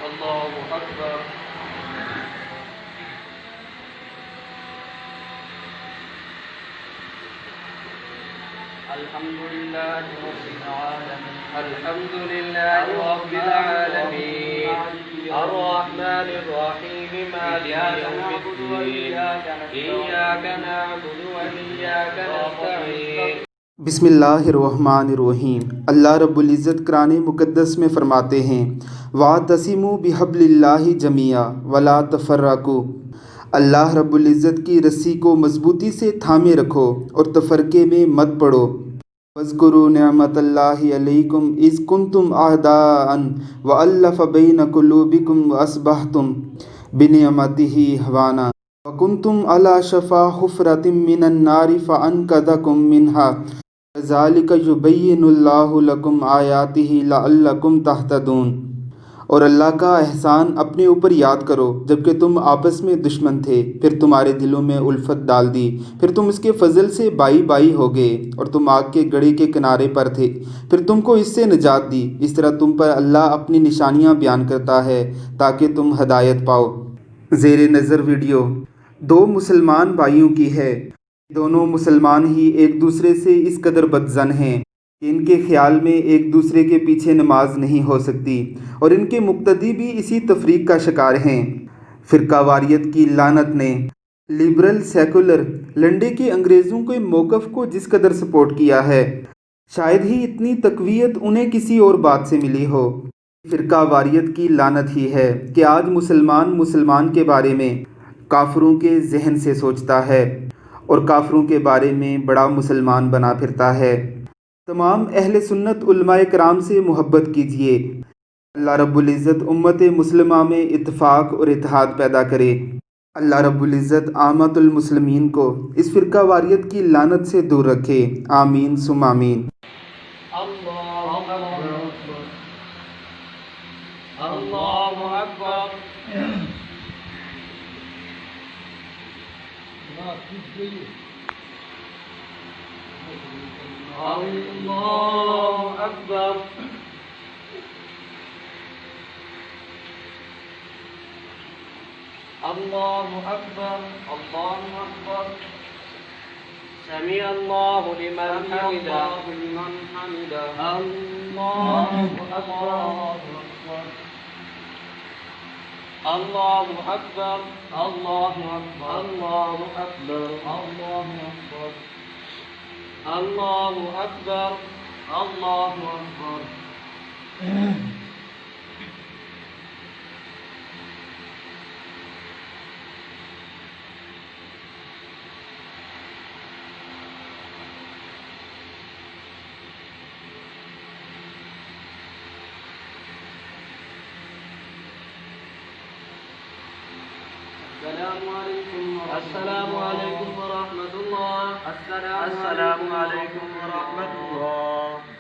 الله أكبر. الحمد لله رب العالمين. الحمد لله رب العالمين الرحمن الرحيم مالك يوم الدين إياك نعبد وإياك نستعين. بسم اللہ الرحمن الرحیم۔ اللہ رب العزت قرآن مقدس میں فرماتے ہیں وَاعْتَصِمُوا بِحَبْلِ اللَّهِ جَمِيعًا وَلَا تَفَرَّقُوا۔ اللہ رب العزت کی رسی کو مضبوطی سے تھامے رکھو اور تفرقے میں مت پڑو۔ وَاذْكُرُوا نِعْمَتَ اللَّهِ عَلَيْكُمْ إِذْ كُنْتُمْ أَعْدَاءً وَأَلَّفَ بَيْنَ قُلُوبِكُمْ وَأَصْبَحْتُمْ بِنِعْمَتِهِ إِخْوَانًا وَكُنْتُمْ عَلَى شَفَا حُفْرَةٍ مِّنَ النَّارِ فَأَنقَذَكُم مِّنْهَا كَذَلِكَ يُبَيِّنُ اللَّهُ لَكُمْ آيَاتِهِ لَعَلَّكُمْ تَهْتَدُونَ۔ اور اللہ کا احسان اپنے اوپر یاد کرو جبکہ تم آپس میں دشمن تھے، پھر تمہارے دلوں میں الفت ڈال دی، پھر تم اس کے فضل سے بائی بائی ہو گئے اور تم آگ کے گڑھے کے کنارے پر تھے، پھر تم کو اس سے نجات دی۔ اس طرح تم پر اللہ اپنی نشانیاں بیان کرتا ہے تاکہ تم ہدایت پاؤ۔ زیر نظر ویڈیو دو مسلمان بھائیوں کی ہے۔ دونوں مسلمان ہی ایک دوسرے سے اس قدر بدظن ہیں کہ ان کے خیال میں ایک دوسرے کے پیچھے نماز نہیں ہو سکتی، اور ان کے مقتدی بھی اسی تفریق کا شکار ہیں۔ فرقہ واریت کی لعنت نے لبرل سیکولر لنڈے کے انگریزوں کے موقف کو جس قدر سپورٹ کیا ہے، شاید ہی اتنی تقویت انہیں کسی اور بات سے ملی ہو۔ فرقہ واریت کی لعنت ہی ہے کہ آج مسلمان کے بارے میں کافروں کے ذہن سے سوچتا ہے اور کافروں کے بارے میں بڑا مسلمان بنا پھرتا ہے۔ تمام اہل سنت علماء کرام سے محبت کیجیے۔ اللہ رب العزت امت مسلمہ میں اتفاق اور اتحاد پیدا کرے۔ اللہ رب العزت عامۃ المسلمین کو اس فرقہ واریت کی لعنت سے دور رکھے، آمین ثم آمین۔ اللہ اکبر اللہ اکبر۔ اللہ اکبر۔ اللہ اکبر اللہ اکبر۔ سمع اللہ لمن حمدہ اللہ اکبر۔ اللہ اکبر اللہ اکبر اللہ اکبر اللہ اکبر اللہ اکبر اللہ اکبر۔ السلام علیکم ورحمۃ اللہ۔ السلام علیکم ورحمۃ اللہ۔